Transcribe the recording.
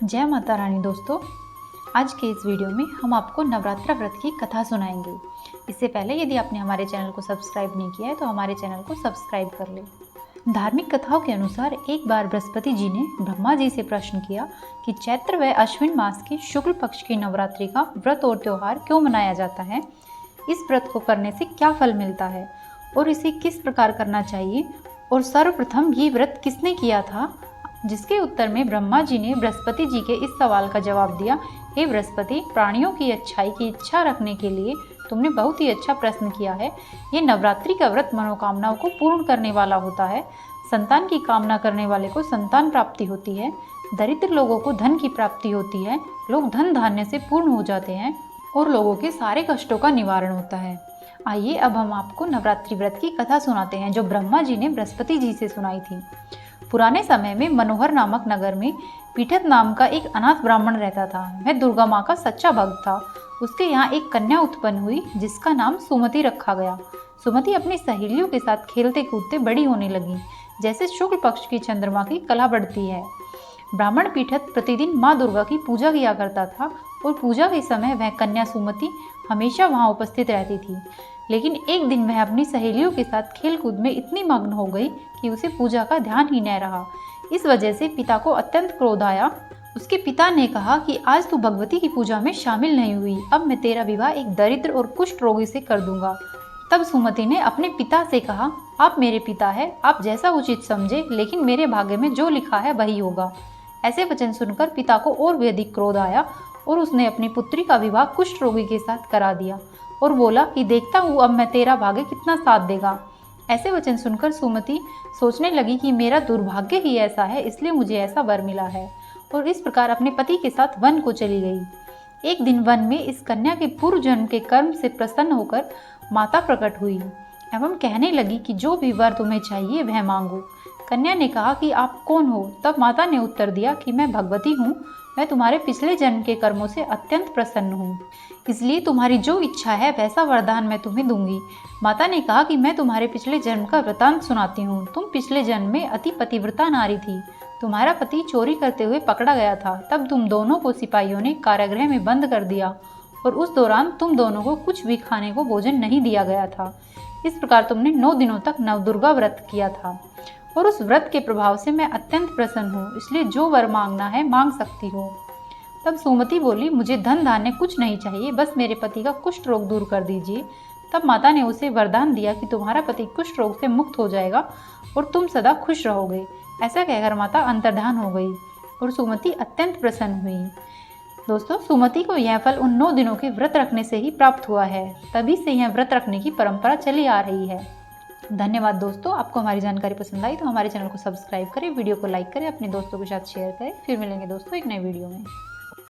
जय माता रानी दोस्तों, आज के इस वीडियो में हम आपको नवरात्रा व्रत की कथा सुनाएंगे। इससे पहले यदि आपने हमारे चैनल को सब्सक्राइब नहीं किया है तो हमारे चैनल को सब्सक्राइब कर लें। धार्मिक कथाओं के अनुसार एक बार बृहस्पति जी ने ब्रह्मा जी से प्रश्न किया कि चैत्र व अश्विन मास के शुक्ल पक्ष की नवरात्रि का व्रत और त्योहार क्यों मनाया जाता है, इस व्रत को करने से क्या फल मिलता है और इसे किस प्रकार करना चाहिए और सर्वप्रथम ये व्रत किसने किया था। जिसके उत्तर में ब्रह्मा जी ने बृहस्पति जी के इस सवाल का जवाब दिया, हे बृहस्पति, प्राणियों की अच्छाई की इच्छा रखने के लिए तुमने बहुत ही अच्छा प्रश्न किया है। ये नवरात्रि का व्रत मनोकामनाओं को पूर्ण करने वाला होता है। संतान की कामना करने वाले को संतान प्राप्ति होती है, दरिद्र लोगों को धन की प्राप्ति होती है, लोग धन धान्य से पूर्ण हो जाते हैं और लोगों के सारे कष्टों का निवारण होता है। आइए अब हम आपको नवरात्रि व्रत की कथा सुनाते हैं जो ब्रह्मा जी ने बृहस्पति जी से सुनाई थी। पुराने समय में मनोहर नामक नगर में पीठत नाम का एक अनाथ ब्राह्मण रहता था। वह दुर्गा माँ का सच्चा भक्त था। उसके यहाँ एक कन्या उत्पन्न हुई जिसका नाम सुमति रखा गया। सुमति अपनी सहेलियों के साथ खेलते कूदते बड़ी होने लगी, जैसे शुक्ल पक्ष की चंद्रमा की कला बढ़ती है। ब्राह्मण पीठत प्रतिदिन माँ दुर्गा की पूजा किया करता था और पूजा के समय वह कन्या सुमति हमेशा वहाँ उपस्थित रहती थी। लेकिन एक दिन वह अपनी सहेलियों के साथ खेल कूद में इतनी मग्न हो गई कि उसे पूजा का ध्यान ही न रहा। इस वजह से पिता को अत्यंत क्रोध आया। उसके पिता ने कहा कि आज तू भगवती की पूजा में शामिल नहीं हुई, अब मैं तेरा विवाह एक दरिद्र और कुष्ठ रोगी से कर दूंगा। तब सुमति ने अपने पिता से कहा, आप मेरे पिता है, आप जैसा उचित समझे, लेकिन मेरे भाग्य में जो लिखा है वही होगा। ऐसे वचन सुनकर पिता को और भी अधिक क्रोध आया और उसने अपनी पुत्री का विवाह कुष्ठ रोगी के साथ करा दिया और बोला कि देखता हूँ अब मैं तेरा भाग्य कितना साथ देगा। ऐसे वचन सुनकर सुमति सोचने लगी कि मेरा दुर्भाग्य ही ऐसा है, इसलिए मुझे ऐसा वर मिला है, और इस प्रकार अपने पति के साथ वन को चली गई। एक दिन वन में इस कन्या के पूर्व जन्म के कर्म से प्रसन्न होकर माता प्रकट हुई एवं कहने लगी कि जो भी वर तुम्हें चाहिए वह मांगो। कन्या ने कहा कि आप कौन हो? तब माता ने उत्तर दिया कि मैं भगवती हूँ, मैं तुम्हारे पिछले जन्म के कर्मों से अत्यंत प्रसन्न हूँ, इसलिए तुम्हारी जो इच्छा है वैसा वरदान मैं तुम्हें दूंगी। माता ने कहा कि मैं तुम्हारे पिछले जन्म का वृतांत सुनाती हूँ। तुम पिछले जन्म में अति पतिव्रता नारी थी। तुम्हारा पति चोरी करते हुए पकड़ा गया था। तब तुम दोनों को सिपाहियों ने कारागृह में बंद कर दिया और उस दौरान तुम दोनों को कुछ भी खाने को भोजन नहीं दिया गया था। इस प्रकार तुमने 9 दिनों तक नवदुर्गा व्रत किया था और उस व्रत के प्रभाव से मैं अत्यंत प्रसन्न हूँ, इसलिए जो वर मांगना है मांग सकती हो। तब सुमति बोली, मुझे धन धान्य कुछ नहीं चाहिए, बस मेरे पति का कुष्ठ रोग दूर कर दीजिए। तब माता ने उसे वरदान दिया कि तुम्हारा पति कुष्ठ रोग से मुक्त हो जाएगा और तुम सदा खुश रहोगे। ऐसा कहकर माता अंतर्धान हो गई और सुमति अत्यंत प्रसन्न हुई। दोस्तों, सुमति को यह फल उन 9 दिनों के व्रत रखने से ही प्राप्त हुआ है। तभी से यह व्रत रखने की परंपरा चली आ रही है। धन्यवाद दोस्तों, आपको हमारी जानकारी पसंद आई तो हमारे चैनल को सब्सक्राइब करें, वीडियो को लाइक करें, अपने दोस्तों के साथ शेयर करें। फिर मिलेंगे दोस्तों एक नए वीडियो में।